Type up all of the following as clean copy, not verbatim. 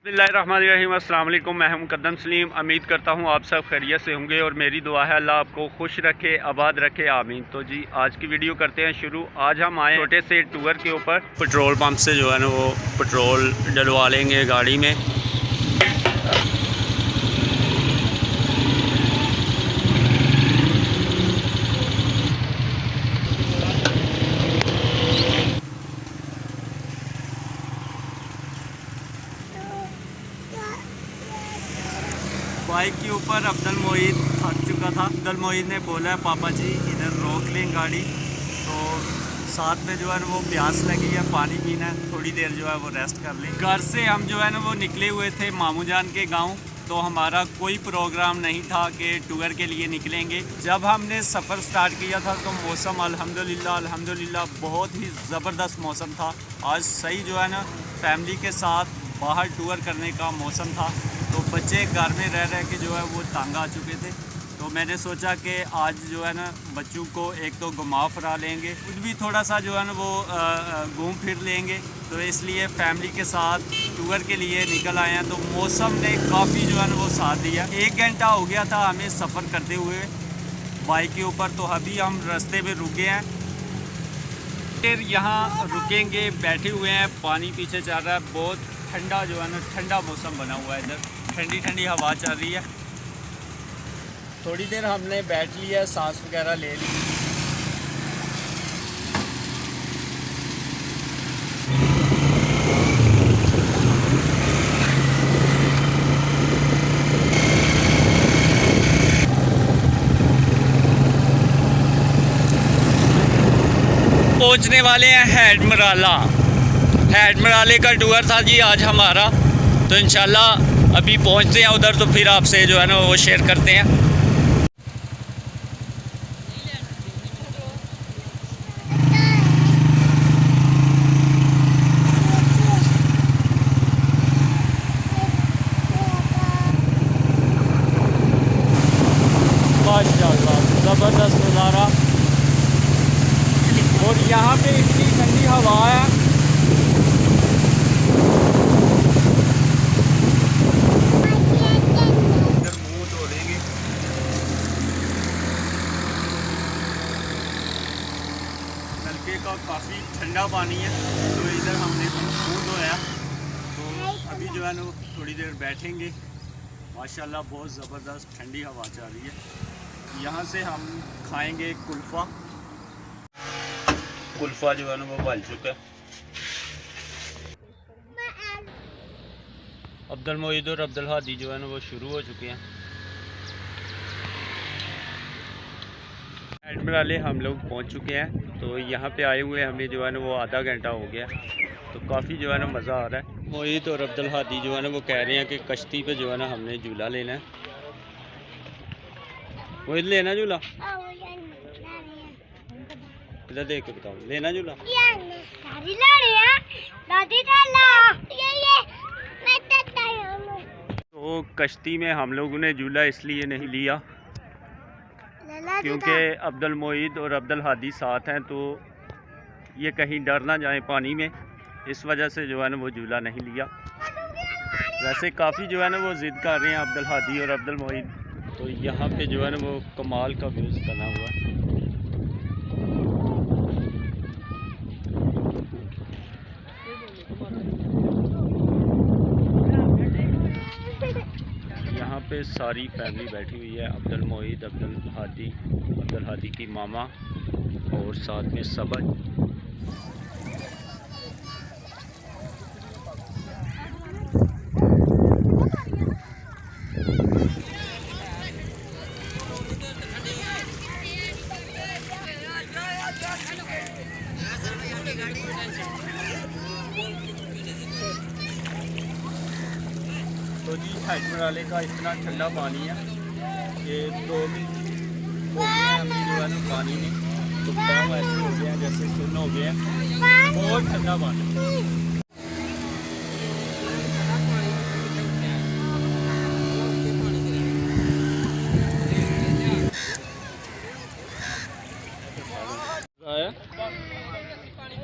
बिस्मिल्लाहिर्रहमानिर्रहीम। अस्सलाम वालेकुम। मैं हूं मुक़द्दम सलीम। उम्मीद करता हूं आप सब खैरियत से होंगे और मेरी दुआ है अल्लाह आपको खुश रखे, आबाद रखे, आमीन। तो जी आज की वीडियो करते हैं शुरू। आज हम आए छोटे से टूर के ऊपर। पेट्रोल पंप से जो है ना वो पेट्रोल डलवा लेंगे गाड़ी में। बाइक के ऊपर अब्दुल मोईद थक चुका था। अब्दुल मोईद ने बोला पापा जी इधर रोक लें गाड़ी, तो साथ में जो है ना वो प्यास लगी है, पानी पीना है, थोड़ी देर जो है वो रेस्ट कर लें। घर से हम जो है ना वो निकले हुए थे मामू जान के गांव, तो हमारा कोई प्रोग्राम नहीं था कि टूर के लिए निकलेंगे। जब हमने सफ़र स्टार्ट किया था तो मौसम अल्हम्दुलिल्लाह बहुत ही ज़बरदस्त मौसम था। आज सही जो है ना फैमिली के साथ बाहर टूर करने का मौसम था। तो बच्चे घर में रह के जो है वो तंग आ चुके थे, तो मैंने सोचा कि आज जो है ना बच्चों को एक तो घुमा फिरा लेंगे, खुद भी थोड़ा सा जो है ना वो घूम फिर लेंगे। तो इसलिए फैमिली के साथ टूर के लिए निकल आए हैं। तो मौसम ने काफ़ी जो है ना वो साथ दिया। 1 घंटा हो गया था हमें सफ़र करते हुए बाइक के ऊपर, तो अभी हम रास्ते में रुके हैं। फिर यहाँ रुकेंगे, बैठे हुए हैं, पानी पीछे चल रहा है, बहुत ठंडा जो है ना ठंडा मौसम बना हुआ है। इधर ठंडी ठंडी हवा चल रही है। थोड़ी देर हमने बैठ लिया, सांस वगैरह ले ली। पहुंचने वाले हैं हैडमराला। हैडमराले का टूर था जी आज हमारा, तो इंशाल्लाह अभी पहुंचते हैं उधर, तो फिर आपसे जो है ना वो शेयर करते हैं। माशाल्लाह ज़बरदस्त नज़ारा, और यहाँ पे इतनी ठंडी हवा है। का काफ़ी ठंडा पानी है, तो इधर हमने मुँह धोया। तो अभी जो है ना थोड़ी देर बैठेंगे। माशाल्लाह बहुत ज़बरदस्त ठंडी हवा चल रही है। यहाँ से हम खाएंगे कुल्फ़ा। कुल्फ़ा जो है ना वो बन चुका है। अब्दुल मोईद और अब्दुल हादी जो है ना वो शुरू हो चुके हैं। हैडमराले हम लोग पहुंच चुके हैं। तो यहाँ पे आए हुए हमें जो है ना वो आधा घंटा हो गया, तो काफ़ी जो है ना मज़ा आ रहा है। मोईद और अब्दुल हादी जो है ना वो कह रहे हैं कि कश्ती पे जो है ना हमने झूला लेना है। मोईद लेना झूला, इधर देख के बताओ, लेना झूला। तो कश्ती में हम लोगों ने झूला इसलिए नहीं लिया क्योंकि अब्दुल मोईद और अब्दुल हादी साथ हैं, तो ये कहीं डर ना जाए पानी में, इस वजह से जो है ना वो झूला नहीं लिया। वैसे काफ़ी जो है ना वो ज़िद कर रहे हैं अब्दुल हादी और अब्दुल मोईद। तो यहाँ पे जो है ना वो कमाल का व्यूज़ बना हुआ है। यहाँ पे सारी फैमिली बैठी हुई है, अब्दुल मोईद, अब्दुल हादी की मामा और साथ में सबन। तो जी हैडमराले का इतना ठंडा पानी है कि 2 मिनट हो गए हैं अभी जो है ना पानी में, तो पाँव ऐसे हो गए हैं जैसे सुन्न हो गए हैं। बहुत ठंडा पानी।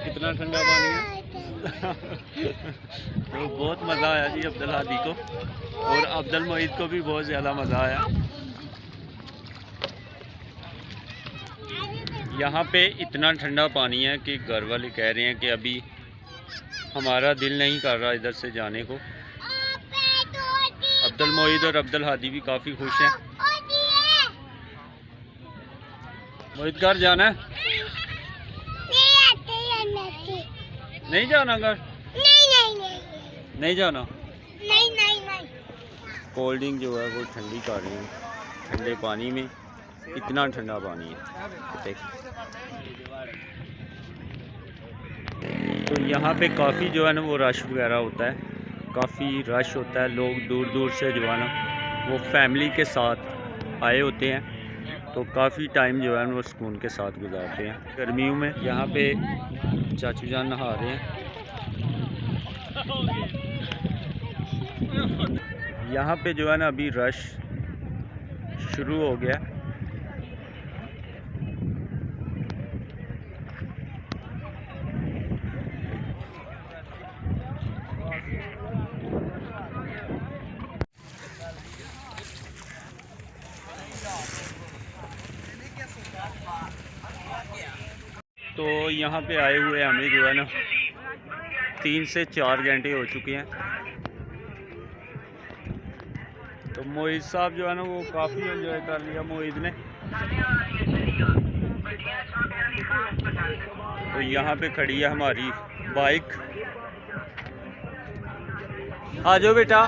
कितना ठंडा पानी है। तो बहुत मज़ा आया जी अब्दुल हादी को, और अब्दुल मोईद को भी बहुत ज़्यादा मज़ा आया। यहाँ पे इतना ठंडा पानी है कि घर वाले कह रहे हैं कि अभी हमारा दिल नहीं कर रहा इधर से जाने को। अब्दुल मोईद और अब्दुल हादी भी काफ़ी खुश हैं। मोईद घर जाना है? नहीं जाना घर? नहीं जाना। कोल्ड ड्रिंक जो है वो ठंडी कर रही है, ठंडे पानी में, इतना ठंडा पानी है देख। तो यहाँ पे काफ़ी जो है ना वो रश वगैरह होता है, काफ़ी रश होता है। लोग दूर दूर से जो है ना वो फैमिली के साथ आए होते हैं, तो काफ़ी टाइम जो है ना वो सुकून के साथ गुजारते हैं गर्मियों में। यहाँ पे चाचू जान नहा रहे हैं। यहाँ पे जो है ना अभी रश शुरू हो गया। तो यहाँ पे आए हुए हमें जो है ना 3 से 4 घंटे हो चुके हैं। तो मोईद साहब जो है ना वो काफ़ी एंजॉय कर लिया मोईद ने। तो यहाँ पे खड़ी है हमारी बाइक। आ जाओ बेटा।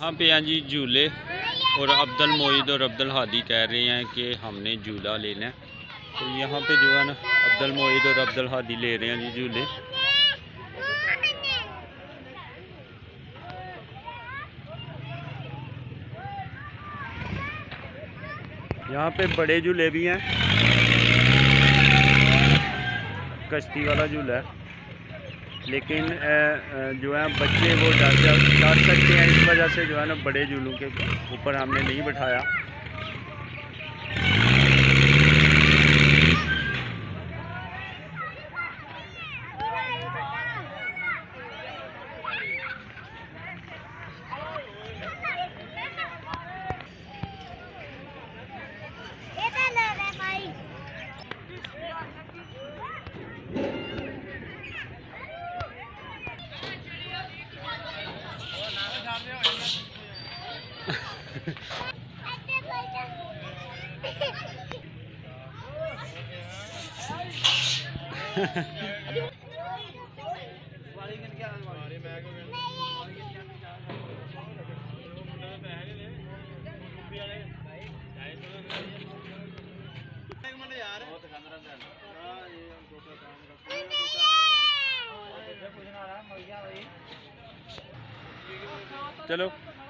यहाँ पे हैं जी झूले, और अब्दुल मोईद और अब्दुल हादी कह रहे हैं कि हमने झूला लेना है। तो यहाँ पे जो है ना अब्दुल मोईद और अब्दुल हादी ले रहे हैं जी झूले। यहाँ पे बड़े झूले भी हैं, कश्ती वाला झूला है, लेकिन जो है बच्चे वो डर सकते हैं, इस वजह से जो है ना बड़े झूलों के ऊपर हमने नहीं बिठाया। चलो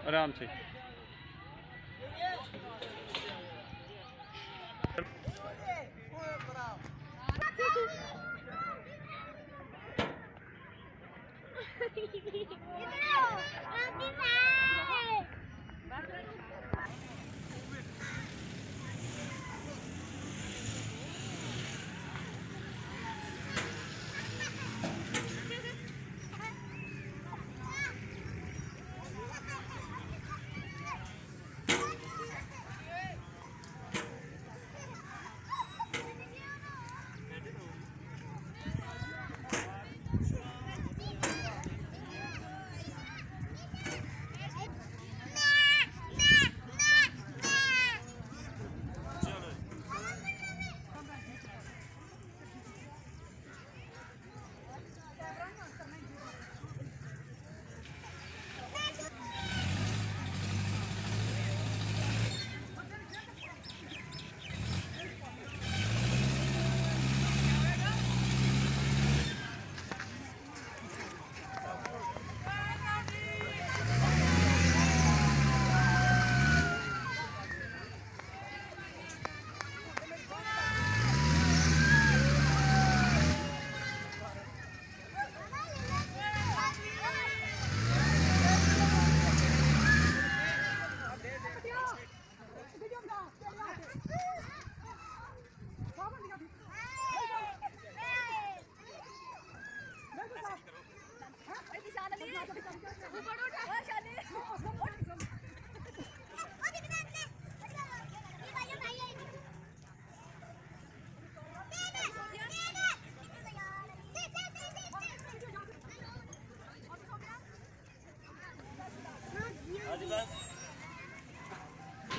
आराम से।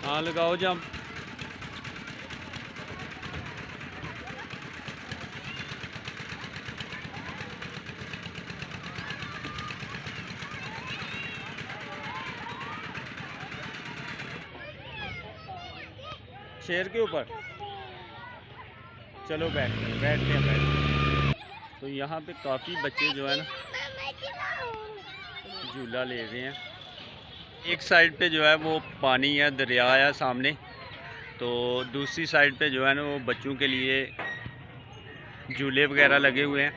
हाँ लगाओ जंप। शेर के ऊपर चलो बैठते हैं। तो यहाँ पे काफ़ी बच्चे जो है ना झूला ले रहे हैं। एक साइड पे जो है वो पानी है, दरिया है सामने, तो दूसरी साइड पे जो है ना वो बच्चों के लिए झूले वगैरह लगे हुए हैं,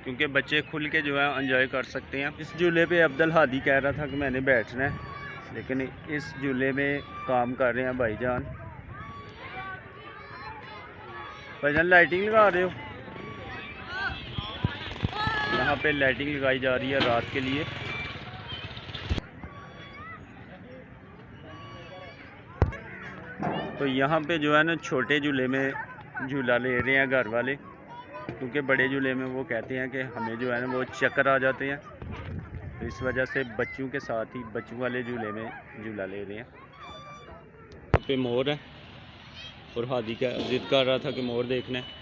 क्योंकि बच्चे खुल के जो है एंजॉय कर सकते हैं। इस झूले पे अब्दुल हादी कह रहा था कि मैंने बैठना है, लेकिन इस झूले में काम कर रहे हैं भाईजान। भाईजान लाइटिंग लगा रहे हो? यहाँ पे लाइटिंग लगाई जा रही है रात के लिए। तो यहाँ पे जो है ना छोटे झूले में झूला ले रहे हैं घर वाले, क्योंकि बड़े झूले में वो कहते हैं कि हमें जो है ना वो चक्कर आ जाते हैं, तो इस वजह से बच्चों के साथ ही बच्चों वाले झूले में झूला ले रहे हैं। यहाँ पे मोर है और हादी का जिद कर रहा था कि मोर देखना है।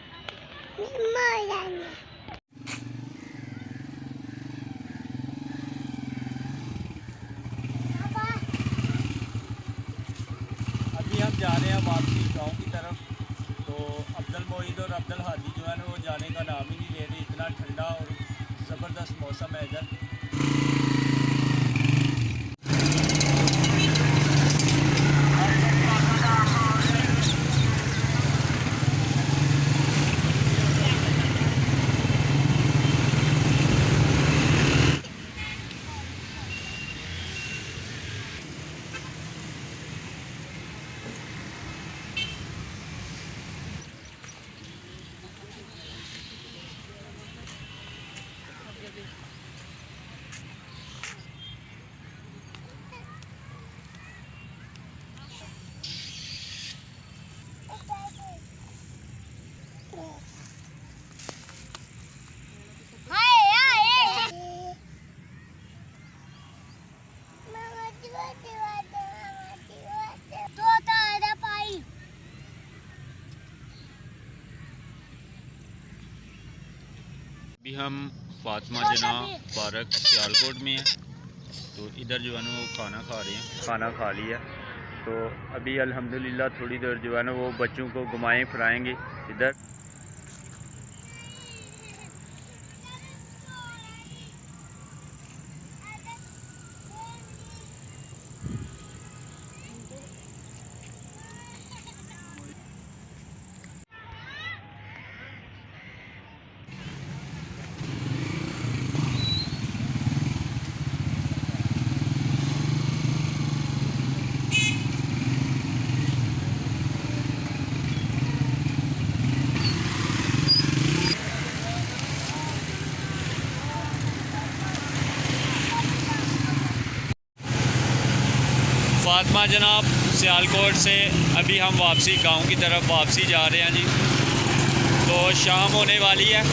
अभी हम जा रहे हैं वापसी गांव की तरफ। तो अब्दुल मोईद और अब्दुल हादी जो है ना वो जाने का नाम ही नहीं ले रहे। इतना ठंडा और ज़बरदस्त मौसम है इधर। अभी हम फातिमा जना पार्क सियालकोट में हैं। तो इधर जो है ना वो खाना खा रहे हैं, खाना खा लिया। तो अभी अल्हम्दुलिल्लाह थोड़ी देर जो है ना वो बच्चों को घुमाएं फिराएंगे इधर। फातिमा जनाब सियालकोट से अभी हम वापसी गांव की तरफ वापसी जा रहे हैं जी। तो शाम होने वाली है।